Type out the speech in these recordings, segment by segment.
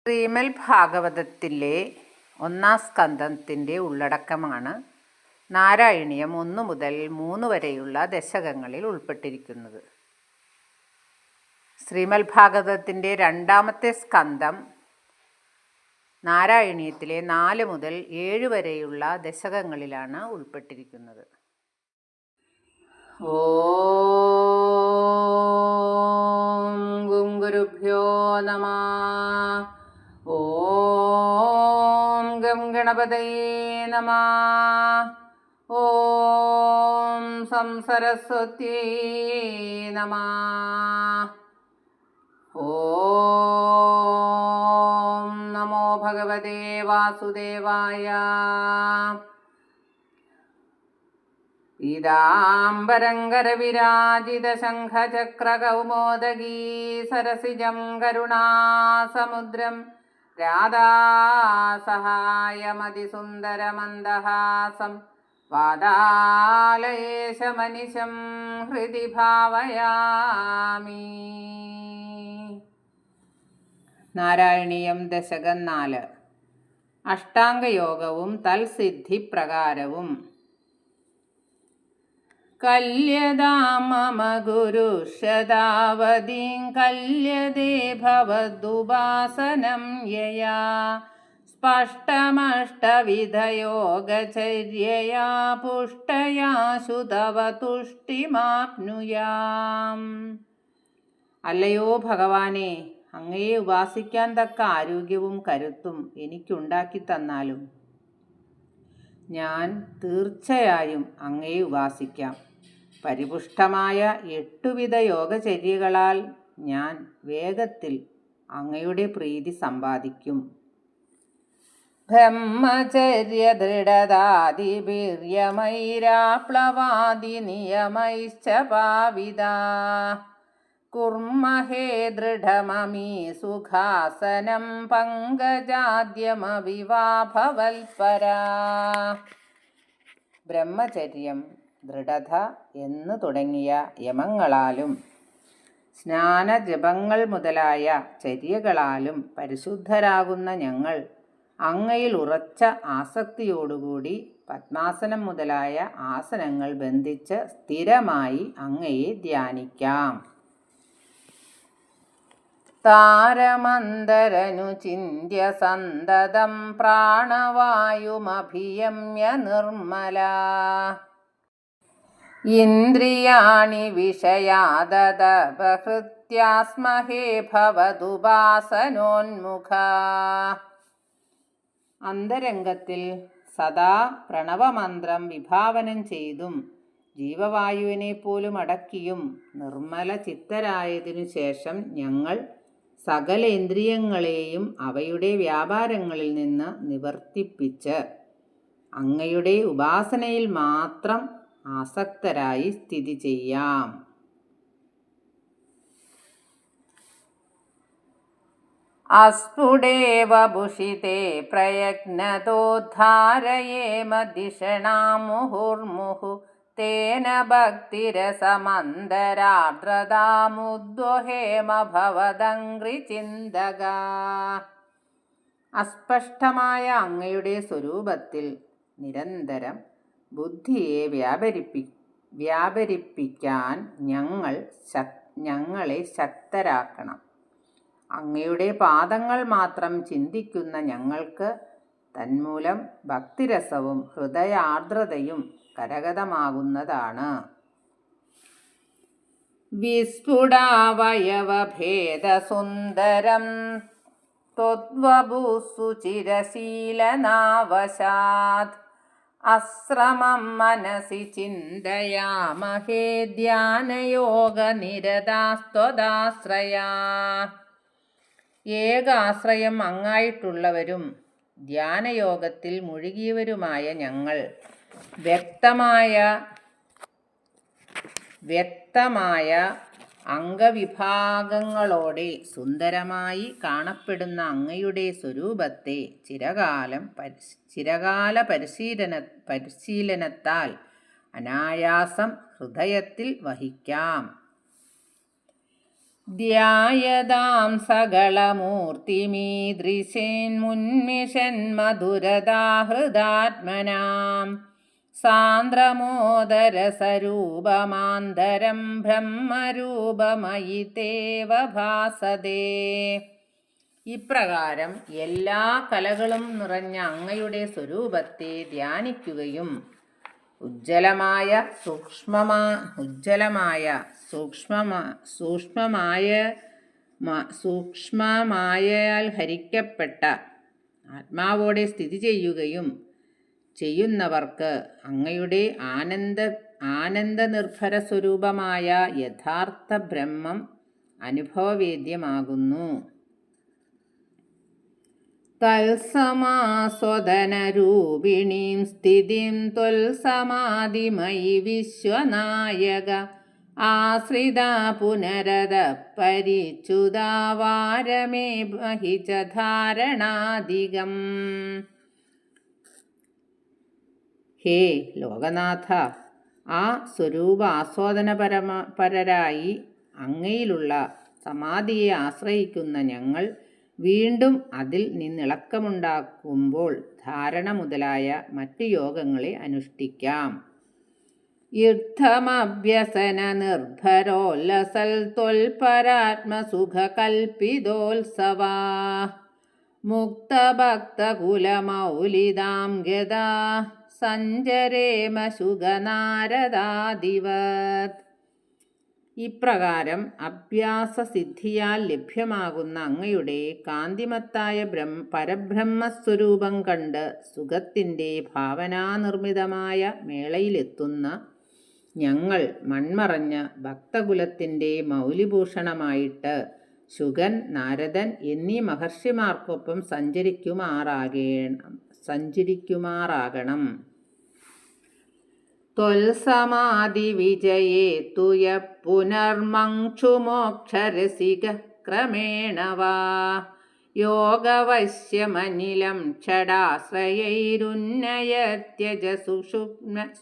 ശ്രീമദ് ഭാഗവതത്തിലെ 1-ാം സ്കന്ധത്തിൻ്റെ ഉള്ളടക്കമാണ് നാരായണീയം 1 മുതൽ 3 വരെയുള്ള ദശകങ്ങളിൽ ഉൾപ്പെട്ടിരിക്കുന്നത്. ശ്രീമദ് ഭാഗവതത്തിൻ്റെ 2-ാമത്തെ സ്കന്ധം നാരായണീയത്തിലെ 4 മുതൽ 7 വരെയുള്ള ദശകങ്ങളിലാണ് ഉൾപ്പെട്ടിരിക്കുന്നത്. ഓം ഗുരുഭ്യോ നമഃ. ഓം ഗം ഗണപതയേ നമഃ. ഓം സംസരസ്വത്യേ നമഃ. ഓം നമോ ഭഗവതേ വാസുദേവായ. പീതാംബരംഗരവിരാജിതശംഖചക്രകൗമോദഗീ സരസിജം കരുണാസമുദ്രം രാധാസഹായമതിസുന്ദരമന്ദഹാസം വാതാലയേശമനിശം ഹൃദി ഭാവയാമി. നാരായണീയം ദശകം 4. അഷ്ടാംഗയോഗവും തൽസിദ്ധിപ്രകാരവും. കല്യതാം മമ ഗുരുഷദാവതീം കല്യതേ ഭവദുപാസനം യയാ സ്പഷ്ടമഷ്ടവിധയോഗചര്യയാ പുഷ്ടയാശു തവ തുഷ്ടിമാപ്നുയാം. അല്ലയോ ഭഗവാനെ, അങ്ങയെ ഉപാസിക്കാൻ തക്ക ആരോഗ്യവും കരുത്തും എനിക്കുണ്ടാക്കി തന്നാലും ഞാൻ തീർച്ചയായും അങ്ങയെ ഉപാസിക്കാം. പരിപുഷ്ടമായ 8 വിധ യോഗചര്യകളാൽ ഞാൻ വേഗത്തിൽ അങ്ങയുടെ പ്രീതി സമ്പാദിക്കും. ബ്രഹ്മചര്യ ദൃഢതാദിവീര്യമൈരാപ്ലവാദി നിയമൈശ്ച പാവിതാ കുർമഹേ ദൃഢമമീ സുഖാസനം പങ്കജാദ്യമവിവാഭവൽപരാ. ബ്രഹ്മചര്യം, ദൃഢത എന്നു തുടങ്ങിയ യമങ്ങളാലും സ്നാനജപങ്ങൾ മുതലായ ചര്യകളാലും പരിശുദ്ധരാകുന്ന ഞങ്ങൾ അങ്ങയിൽ ഉറച്ച ആസക്തിയോടുകൂടി പത്മാസനം മുതലായ ആസനങ്ങൾ ബന്ധിച്ച് സ്ഥിരമായി അങ്ങയെ ധ്യാനിക്കാം. താരമന്തരനുചിന്യ സന്തതം പ്രാണവായുമഭിയമ്യ നിർമ്മലാ ഇന്ദ്രിയാണി വിഷയാദദപഹൃത്യാസ്മഹേ ഭവദുപാസനോന്മുഖാ. അന്തരംഗത്തിൽ സദാ പ്രണവമന്ത്രം വിഭാവനം ചെയ്തും ജീവവായുവിനെ പോലും അടക്കിയും നിർമ്മല ചിത്തരായതിനു ശേഷം ഞങ്ങൾ സകല ഇന്ദ്രിയങ്ങളെയും അവയുടെ വ്യാപാരങ്ങളിൽ നിന്ന് നിവർത്തിപ്പിച്ച് അങ്ങയുടെ ഉപാസനയിൽ മാത്രം ആസക്തരായി സ്ഥിതി ചെയ്യാം. അസ്ഫുടേവ ഭുഷിതേ പ്രയജ്ഞതോദ്ധാരയേമ ധിഷണാം മുഹുർമുഹു തേന ഭക്തിരസമന്തരാർദ്രതാമുദ്വഹേമ ഭവദംഘ്രിചിന്തകാ. അസ്പഷ്ടമായ അങ്ങയുടെ സ്വരൂപത്തിൽ നിരന്തരം ബുദ്ധിയെ വ്യാപരിപ്പിക്കാൻ ഞങ്ങളെ ശക്തരാക്കണം. അങ്ങയുടെ പാദങ്ങൾ മാത്രം ചിന്തിക്കുന്ന ഞങ്ങൾക്ക് തന്മൂലം ഭക്തിരസവും ഹൃദയാർദ്രതയും കരഗതമാകുന്നതാണ്. വിസ്ഫുടാവയവഭേദസുന്ദരം ത്വദ്വപുസ്സു ചിരശീലനാവശാത് അശ്രമം മനസി ചിന്തയാമഹേ ധ്യാനയോഗനിരതാസ്ത്വദാശ്രയാ. ഏകാശ്രയം അങ്ങായിട്ടുള്ളവരും ധ്യാനയോഗത്തിൽ മുഴുകിയവരുമായ ഞങ്ങൾ വ്യക്തമായ അംഗവിഭാഗങ്ങളോടെ സുന്ദരമായി കാണപ്പെടുന്ന അങ്ങയുടെ സ്വരൂപത്തെ ചിരകാല പരിശീലനത്താൽ അനായാസം ഹൃദയത്തിൽ വഹിക്കാം. ധ്യായതാം സകളമൂർത്തിമീദൃശേന്മുന്മിഷൻ മധുരദാഹൃദാത്മനാം സാന്ദ്രമോദരസരൂപമാന്തരം ബ്രഹ്മരൂപമയി തേവ ഭാസതേ. ഇപ്രകാരം എല്ലാ കലകളും നിറഞ്ഞ അങ്ങയുടെ സ്വരൂപത്തെ ധ്യാനിക്കുകയും സൂക്ഷ്മമായാൽ ഹരിക്കപ്പെട്ട ആത്മാവോടെ സ്ഥിതി ചെയ്യുകയും ചെയ്യുന്നവർക്ക് അങ്ങയുടെ ആനന്ദനിർഭര സ്വരൂപമായ യഥാർത്ഥ ബ്രഹ്മം അനുഭവവേദ്യമാകുന്നു. തത്സമാസ്വദനരൂപിണീം സ്ഥിതിം ത്വൽസമാധിമയി വിശ്വനായക ആശ്രിത പുനരത പരിച്യുതാ വാരമേ മഹി ച ധാരണാധികം. ഹേ ലോകനാഥ, ആ സ്വരൂപ ആസ്വാദനപരരായി അങ്ങയിലുള്ള സമാധിയെ ആശ്രയിക്കുന്ന ഞങ്ങൾ വീണ്ടും അതിൽ നിന്നിളക്കമുണ്ടാക്കുമ്പോൾ ധാരണ മുതലായ മറ്റു യോഗങ്ങളെ അനുഷ്ഠിക്കാം. യുദ്ധമഭ്യസന നിർഭരോല്ലസൽ ത്വൽപരാത്മസുഖകൽപിതോത്സവാ മുക്തഭക്തകുലമൗലിതാം ഗദാ സഞ്ചരേമ ശുഗനാരദാദിവത്. ഇപ്രകാരം അഭ്യാസസിദ്ധിയാൽ ലഭ്യമാകുന്ന അങ്ങയുടെ കാന്തിമത്തായ പരബ്രഹ്മസ്വരൂപം കണ്ട് സുഖത്തിൻ്റെ ഭാവനാനിർമ്മിതമായ മേളയിലെത്തുന്ന ഞങ്ങൾ മൺമറഞ്ഞ ഭക്തകുലത്തിൻ്റെ മൗലിഭൂഷണമായിട്ട് ശുഗൻ, നാരദൻ എന്നീ മഹർഷിമാർക്കൊപ്പം സഞ്ചരിക്കുമാറാകണം. ത്വൽസമാധിവിജയേ തു യഃ പുനർമങ്ക്ഷുമോക്ഷരസിക ക്രമേണ വാ യോഗവശ്യമനിലം ക്ഷടാശ്രയൈരുന്നയത്യജ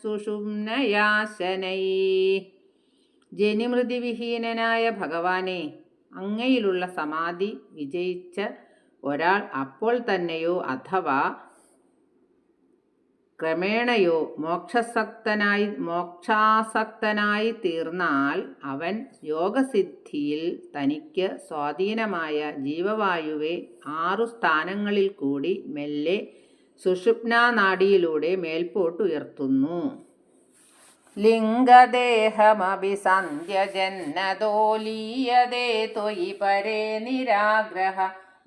സുഷുമ്നയാശനൈഃ. ജനിമൃതിവിഹീനനായ ഭഗവാനെ, അങ്ങയിലുള്ള സമാധി വിജയിച്ച ഒരാൾ അപ്പോൾ തന്നെയോ അഥവാ ക്രമേണയോ മോക്ഷാസക്തനായി തീർന്നാൽ അവൻ യോഗസിദ്ധിയിൽ തനിക്ക് സ്വാധീനമായ ജീവവായുവെ 6 സ്ഥാനങ്ങളിൽ കൂടി മെല്ലെ സുഷുപ്നാനാഡിയിലൂടെ മേൽപോട്ടുയർത്തുന്നു. ലിംഗദേഹമഭിസന്ധ്യജന്നതോ ലീയതേ ത്വയി പരേ നിരാഗ്രഹ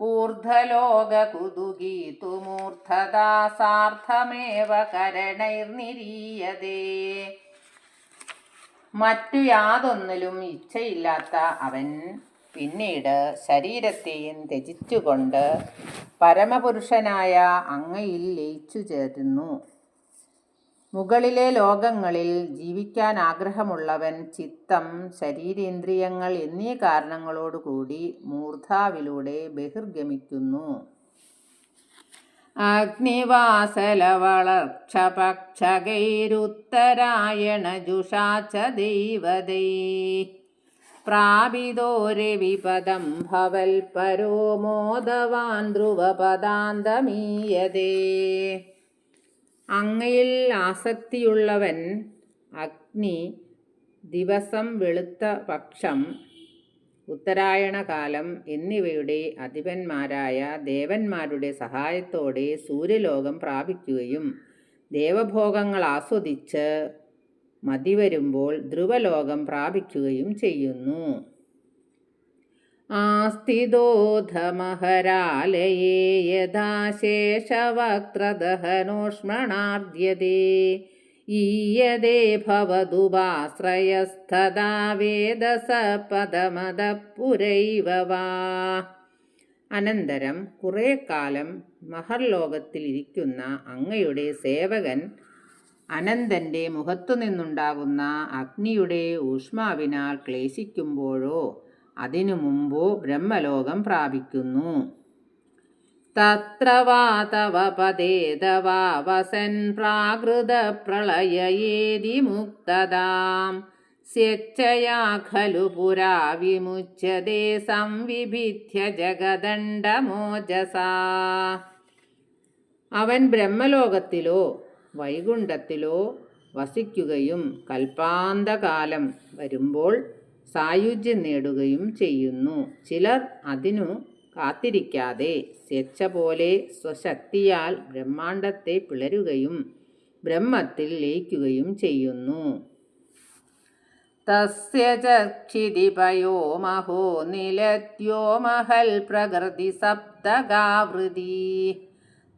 ഊർധ്വലോകകുതുകീതുമൂർധതാ സാർത്ഥമേവ കരണൈർനിരീയതേ. മറ്റു യാതൊന്നിലും ഇച്ഛയില്ലാത്ത അവൻ പിന്നീട് ശരീരത്തെയും ത്യജിച്ചുകൊണ്ട് പരമപുരുഷനായ അങ്ങയിൽ ലയിച്ചു ചേരുന്നു. മുകളിലെ ലോകങ്ങളിൽ ജീവിക്കാൻ ആഗ്രഹമുള്ളവൻ ചിത്തം, ശരീരേന്ദ്രിയങ്ങൾ എന്നീ കാരണങ്ങളോടുകൂടി മൂർധാവിലൂടെ ബഹിർഗമിക്കുന്നു. അഗ്നിവാസലവളക്ഷപക്ഷകൈരുത്തരായണജുഷാ ച ദൈവതൈഃ പ്രാപിതോ രവിപദം ഭവൽപരോ മോദവാൻ ധ്രുവപദാന്തമീയതേ. അങ്ങയിൽ ആസക്തിയുള്ളവൻ അഗ്നി, ദിവസം, വെളുത്ത പക്ഷം, ഉത്തരായണകാലം എന്നിവയുടെ അധിപന്മാരായ ദേവന്മാരുടെ സഹായത്തോടെ സൂര്യലോകം പ്രാപിക്കുകയും ദേവഭോഗങ്ങൾ ആസ്വദിച്ച് മതിവരുമ്പോൾ ധ്രുവലോകം പ്രാപിക്കുകയും ചെയ്യുന്നു. ആസ്ഥിതോധമഹരാലയേ യഥാ ശേഷവക്ത്രദഹനോഷ്മണാർദ്യതേ ഈയതേ ഭവതുപാശ്രയസ്തദാ വേദസ പദമദപുരൈവ വാ. അനന്തരം കുറേ കാലം മഹർലോകത്തിലിരിക്കുന്ന അങ്ങയുടെ സേവകൻ അനന്തൻ്റെ മുഖത്തുനിന്നുണ്ടാകുന്ന അഗ്നിയുടെ ഊഷ്മാവിനാൽ ക്ലേശിക്കുമ്പോഴോ അതിനു മുമ്പോ ബ്രഹ്മലോകം പ്രാപിക്കുന്നു. തത്ര വാ തവ പദേതവാ വസൻ പ്രാകൃത പ്രളയേതി മുക്തദാം സ്വേച്ഛയാ ഖലു പുരാ വിമുച്യതേ സംവിഭിദ്ധ്യ ജഗദണ്ഡമോജസാ. അവൻ ബ്രഹ്മലോകത്തിലോ വൈകുണ്ഠത്തിലോ വസിക്കുകയും കൽപ്പാന്തകാലം വരുമ്പോൾ സായുജ്യം നേടുകയും ചെയ്യുന്നു. ചിലർ അതിനു കാത്തിരിക്കാതെ സ്വേച്ഛ പോലെ സ്വശക്തിയാൽ ബ്രഹ്മാണ്ഡത്തെ പിളരുകയും ബ്രഹ്മത്തിൽ ലയിക്കുകയും ചെയ്യുന്നു. തസ്യ ചക്ഷിതിപയോ മഹോ നിലദ്യോ മഹൽ പ്രകൃതി സപ്തഗാവൃതി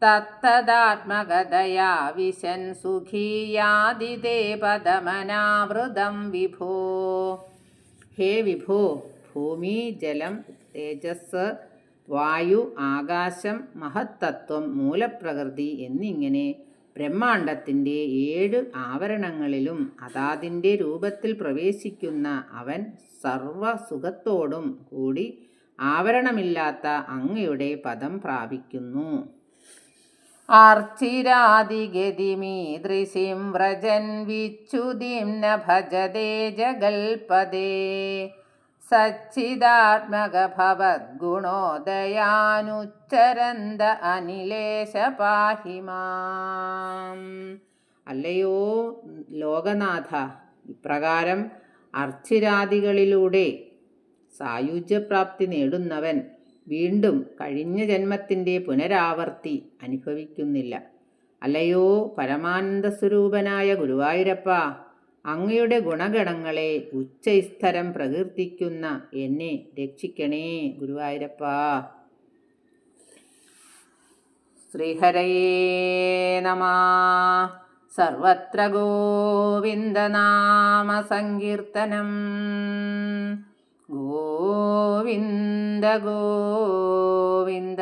തത്തദാത്മകതയാ വിശൻ സുഖീയാദിതേ പദമനാവൃതം വിഭോ. ഹേ വിഭോ, ഭൂമി, ജലം, തേജസ്, വായു, ആകാശം, മഹത്തത്വം, മൂലപ്രകൃതി എന്നിങ്ങനെ ബ്രഹ്മാണ്ഡത്തിൻ്റെ 7 ആവരണങ്ങളിലും അതാതിൻ്റെ രൂപത്തിൽ പ്രവേശിക്കുന്ന അവൻ സർവസുഖത്തോടും കൂടി ആവരണമില്ലാത്ത അങ്ങയുടെ പദം പ്രാപിക്കുന്നു. ആർച്ചിരാദിഗതിമീദൃശിം വ്രജൻ വിച്ഛുതിം ന ഭജതേ ജഗൽപദേ സച്ചിദാത്മക ഭവദ്ഗുണോദയാനുച്ചരന്ത അനിലേശ പാഹി മാം. അല്ലയോ ലോകനാഥ, ഇപ്രകാരം അർച്ചിരാദികളിലൂടെ സായുജ്യപ്രാപ്തി നേടുന്നവൻ വീണ്ടും കഴിഞ്ഞ ജന്മത്തിൻ്റെ പുനരാവർത്തി അനുഭവിക്കുന്നില്ല. അല്ലയോ പരമാനന്ദസ്വരൂപനായ ഗുരുവായൂരപ്പ, അങ്ങയുടെ ഗുണഗണങ്ങളെ ഉച്ചൈസ്തരം പ്രകീർത്തിക്കുന്ന എന്നെ രക്ഷിക്കണേ ഗുരുവായൂരപ്പ. ശ്രീഹരയേ നമഃ. സർവത്ര ഗോവിന്ദനാമ സങ്കീർത്തനം. ഗോവിന്ദ ഗോവിന്ദ.